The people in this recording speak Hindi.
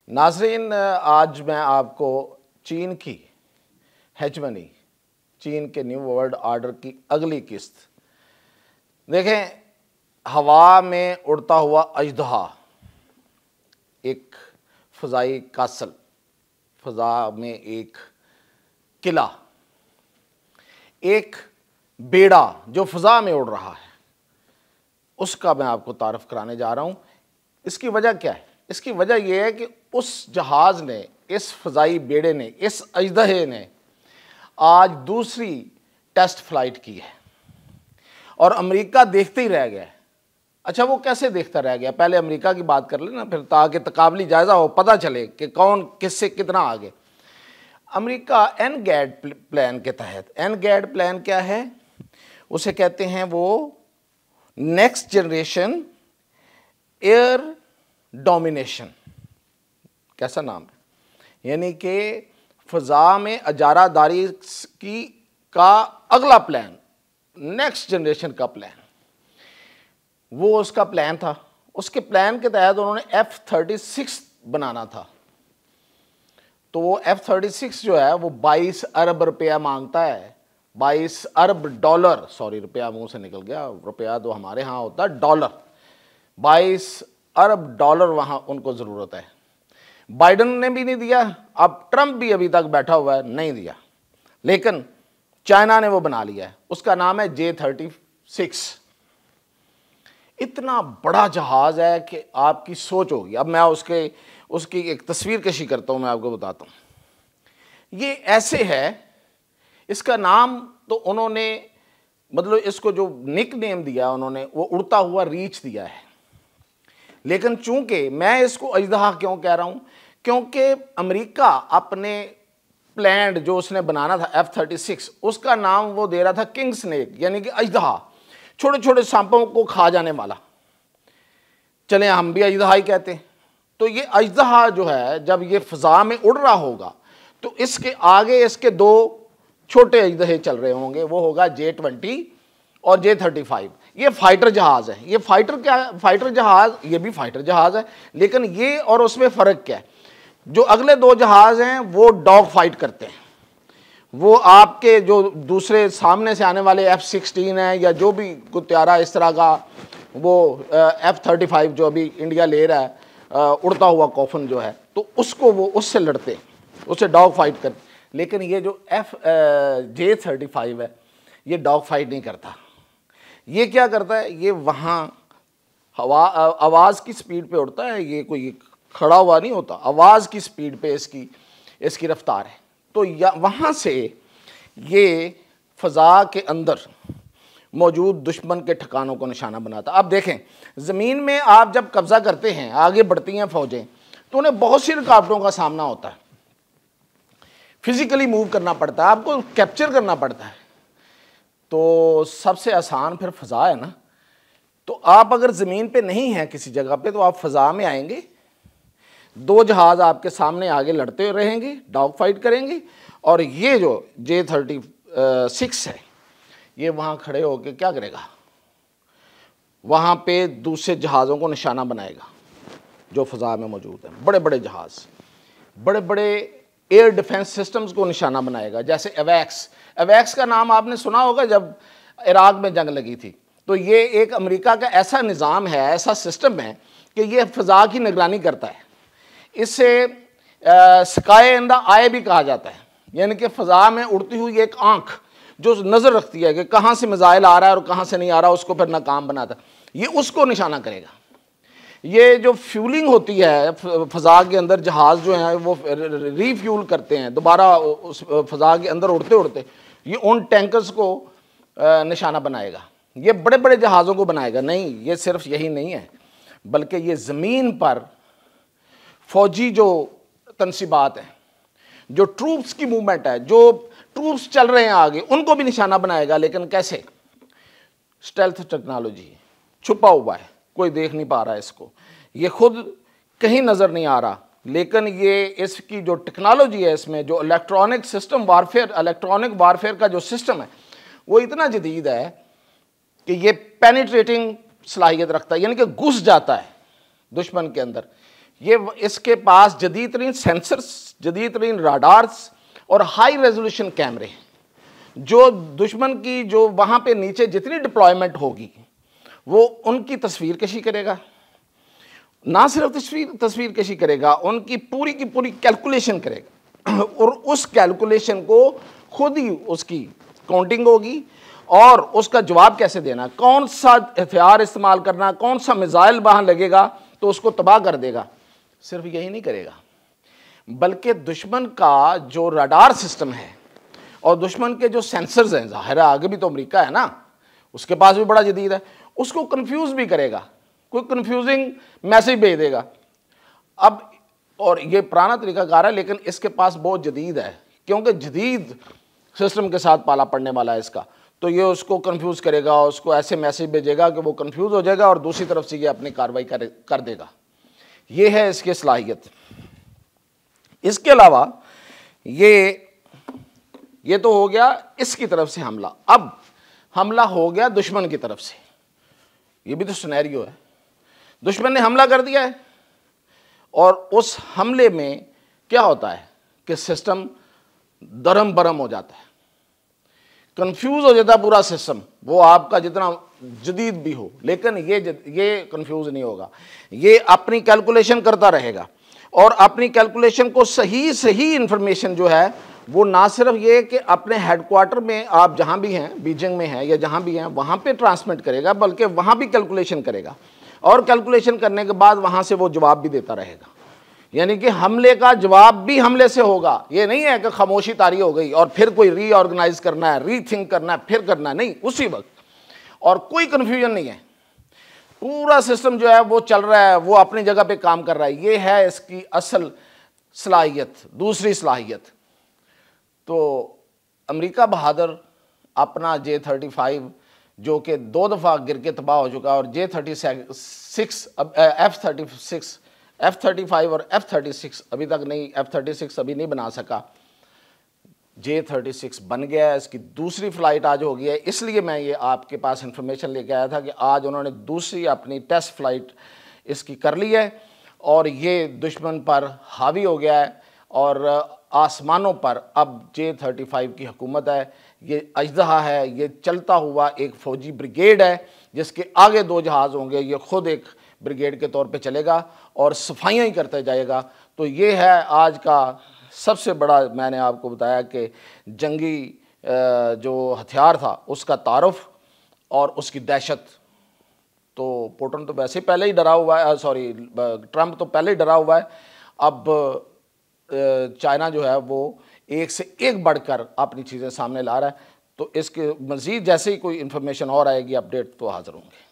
नाज़रीन, आज मैं आपको चीन की हेजमनी, चीन के न्यू वर्ल्ड ऑर्डर की अगली किस्त देखें। हवा में उड़ता हुआ अजदहा, एक फ़ज़ाई कासल, फ़ज़ा में एक किला, एक बेड़ा जो फ़ज़ा में उड़ रहा है, उसका मैं आपको तारफ़ कराने जा रहा हूँ। इसकी वजह क्या है? इसकी वजह यह है कि उस जहाज़ ने, इस फ़ज़ाई बेड़े ने, इस अजदहे ने आज दूसरी टेस्ट फ्लाइट की है और अमेरिका देखते ही रह गया है। अच्छा, वो कैसे देखता रह गया? पहले अमेरिका की बात कर लेना, फिर ताकि तकाबली जायज़ा हो, पता चले कि कौन किससे कितना आगे। अमेरिका एनगैड प्लान के तहत, एनगैड प्लान क्या है? उसे कहते हैं वो नेक्स्ट जनरेशन एयर डोमिनेशन। कैसा नाम है? यानी कि फ़ज़ा में अजारादारी की का अगला प्लान, नेक्स्ट जनरेशन का प्लान, वो उसका प्लान था। उसके प्लान के तहत उन्होंने F-36 बनाना था। तो वो F-36 जो है वो 22 अरब रुपया मांगता है, 22 अरब डॉलर, सॉरी रुपया मुंह से निकल गया, रुपया तो हमारे यहाँ होता है डॉलर, 22 अरब डॉलर वहाँ उनको ज़रूरत है। बाइडन ने भी नहीं दिया, अब ट्रंप भी अभी तक बैठा हुआ है, नहीं दिया, लेकिन चाइना ने वो बना लिया है। उसका नाम है J-36। इतना बड़ा जहाज़ है कि आपकी सोच होगी। अब मैं उसकी एक तस्वीर कशी करता हूँ, मैं आपको बताता हूँ। ये ऐसे है, इसका नाम तो उन्होंने, मतलब इसको जो निक नेम दिया उन्होंने, वो उड़ता हुआ रीछ दिया है। लेकिन चूंकि मैं इसको अजदहा क्यों कह रहा हूं, क्योंकि अमेरिका अपने प्लान जो उसने बनाना था F-36, उसका नाम वो दे रहा था किंग स्नेक, यानी कि अजदहा, छोटे छोटे सांपों को खा जाने वाला। चले, हम भी अजदहा ही कहते हैं। तो ये अजदहा जो है, जब ये फ़ज़ा में उड़ रहा होगा तो इसके आगे इसके दो छोटे अजदहे चल रहे होंगे, वो होगा J-20 और J-35। ये फाइटर जहाज़ है। ये फाइटर क्या है? फाइटर जहाज़, ये भी फाइटर जहाज़ है, लेकिन ये और उसमें फ़र्क क्या है? जो अगले दो जहाज़ हैं वो डॉग फाइट करते हैं। वो आपके जो दूसरे सामने से आने वाले F-16 है या जो भी कुत्यारा इस तरह का, वो F-35 जो अभी इंडिया ले रहा है, उड़ता हुआ कॉफन जो है, तो उसको वो उससे लड़ते हैं, उससे डॉग फाइट करते। लेकिन ये जो J-35 है, ये डॉग फाइट नहीं करता। ये क्या करता है? ये वहाँ आवाज़ की स्पीड पे उड़ता है। ये कोई खड़ा हुआ नहीं होता, आवाज़ की स्पीड पे इसकी रफ्तार है। तो वहाँ से ये फ़ज़ा के अंदर मौजूद दुश्मन के ठिकानों को निशाना बनाता। अब देखें, ज़मीन में आप जब कब्ज़ा करते हैं, आगे बढ़ती हैं फ़ौजें, तो उन्हें बहुत सी रुकावटों का सामना होता है। फिज़िकली मूव करना पड़ता है, आपको कैप्चर करना पड़ता है। तो सबसे आसान फिर फ़ज़ा है ना। तो आप अगर ज़मीन पे नहीं हैं किसी जगह पे, तो आप फ़ज़ा में आएंगे, दो जहाज़ आपके सामने आगे लड़ते रहेंगे, डॉग फाइट करेंगे, और ये जो J-36 है ये वहाँ खड़े होकर क्या करेगा? वहाँ पे दूसरे जहाज़ों को निशाना बनाएगा जो फ़ज़ा में मौजूद हैं। बड़े बड़े जहाज़, बड़े बड़े एयर डिफेंस सिस्टम्स को निशाना बनाएगा। जैसे एवैक्स का नाम आपने सुना होगा, जब इराक में जंग लगी थी। तो ये एक अमेरिका का ऐसा निज़ाम है, ऐसा सिस्टम है कि ये फ़ज़ा की निगरानी करता है। इसे स्काई इन द आई भी कहा जाता है, यानी कि फ़ज़ा में उड़ती हुई एक आँख जो नज़र रखती है कि कहाँ से मिज़ाइल आ रहा है और कहाँ से नहीं आ रहा, उसको फिर नाकाम बनाता है। ये उसको निशाना करेगा। ये जो फ्यूलिंग होती है फ़ज़ा के अंदर, जहाज़ जो हैं वो रीफ्यूल करते हैं दोबारा उस फ़ज़ा के अंदर उड़ते उड़ते, ये उन टैंकर्स को निशाना बनाएगा। ये बड़े बड़े जहाज़ों को बनाएगा। नहीं, ये सिर्फ यही नहीं है, बल्कि ये ज़मीन पर फ़ौजी जो तनसीबात हैं, जो ट्रूप्स की मूवमेंट है, जो ट्रूप्स चल रहे हैं आगे, उनको भी निशाना बनाएगा। लेकिन कैसे? स्टेल्थ टेक्नोलॉजी, छुपा हुआ है, कोई देख नहीं पा रहा है इसको, ये खुद कहीं नज़र नहीं आ रहा, लेकिन ये इसकी जो टेक्नोलॉजी है, इसमें जो electronic system warfare, electronic warfare का जो सिस्टम है वो इतना जदीद है कि ये पेनिट्रेटिंग सलाहियत रखता है, यानी कि घुस जाता है दुश्मन के अंदर, इसके पास जदीद तरीन सेंसर्स, जदीद तरीन राडार्स और हाई रेजोल्यूशन कैमरे हैं, जो दुश्मन की जो वहाँ पे नीचे जितनी डिप्लॉयमेंट होगी वो उनकी तस्वीर कशी करेगा। ना सिर्फ तस्वीर कशी करेगा, उनकी पूरी की पूरी कैलकुलेशन करेगा और उस कैलकुलेशन को खुद ही उसकी काउंटिंग होगी और उसका जवाब कैसे देना, कौन सा हथियार इस्तेमाल करना, कौन सा मिसाइल वहाँ लगेगा तो उसको तबाह कर देगा। सिर्फ यही नहीं करेगा, बल्कि दुश्मन का जो रडार सिस्टम है और दुश्मन के जो सेंसर्स हैं, ज़ाहिर है आगे भी तो अमेरिका है ना, उसके पास भी बड़ा जदीद है, उसको कंफ्यूज भी करेगा, कोई कंफ्यूजिंग मैसेज भेज देगा। अब और ये पुराना तरीकाकार है, लेकिन इसके पास बहुत जदीद है, क्योंकि जदीद सिस्टम के साथ पाला पड़ने वाला है इसका, तो ये उसको कंफ्यूज करेगा, उसको ऐसे मैसेज भेजेगा कि वो कंफ्यूज हो जाएगा और दूसरी तरफ से ये अपनी कार्रवाई कर देगा। ये है इसकी सलाहियत। इसके अलावा ये तो हो गया इसकी तरफ से हमला। अब हमला हो गया दुश्मन की तरफ से, ये भी तो सिनेरियो है। दुश्मन ने हमला कर दिया है और उस हमले में क्या होता है कि सिस्टम दरम बरम हो जाता है, कंफ्यूज हो जाता है पूरा सिस्टम, वो आपका जितना जदीद भी हो, लेकिन ये कंफ्यूज नहीं होगा, ये अपनी कैलकुलेशन करता रहेगा और अपनी कैलकुलेशन को सही इंफॉर्मेशन जो है वो ना सिर्फ ये कि अपने हेडक्वार्टर में आप जहाँ भी हैं, बीजिंग में हैं या जहाँ भी हैं वहाँ पे ट्रांसमिट करेगा, बल्कि वहाँ भी कैलकुलेशन करेगा और कैलकुलेशन करने के बाद वहाँ से वो जवाब भी देता रहेगा। यानी कि हमले का जवाब भी हमले से होगा। ये नहीं है कि खामोशी तारी हो गई और फिर कोई रीऑर्गेनाइज करना है, रीथिंक करना है, फिर करना है, नहीं, उसी वक्त, और कोई कन्फ्यूजन नहीं है, पूरा सिस्टम जो है वो चल रहा है, वो अपनी जगह पे काम कर रहा है। ये है इसकी असल सलाहियत। दूसरी सलाहियत तो अमेरिका बहादुर अपना J-35 जो कि 2 दफ़ा गिर के तबाह हो चुका, और J-36 अब F-35 और F-36 अभी तक नहीं, F-36 अभी नहीं बना सका, J-36 बन गया है, इसकी दूसरी फ़्लाइट आज हो गई है। इसलिए मैं ये आपके पास इंफॉर्मेशन लेके आया था कि आज उन्होंने दूसरी अपनी टेस्ट फ़्लाइट इसकी कर ली है और ये दुश्मन पर हावी हो गया है और आसमानों पर अब J-35 की हुकूमत है। ये अजदहा है, ये चलता हुआ एक फ़ौजी ब्रिगेड है जिसके आगे 2 जहाज़ होंगे, ये ख़ुद एक ब्रिगेड के तौर पे चलेगा और सफाइयाँ ही करते जाएगा। तो ये है आज का सबसे बड़ा, मैंने आपको बताया कि जंगी जो हथियार था उसका तारुफ और उसकी दहशत। तो पुतिन तो वैसे पहले ही डरा हुआ है, सॉरी ट्रंप तो पहले ही डरा हुआ है, अब चाइना जो है वो एक से एक बढ़कर अपनी चीज़ें सामने ला रहा है। तो इसके मज़ीद जैसे ही कोई इन्फॉर्मेशन और आएगी, अपडेट, तो हाज़िर होंगे।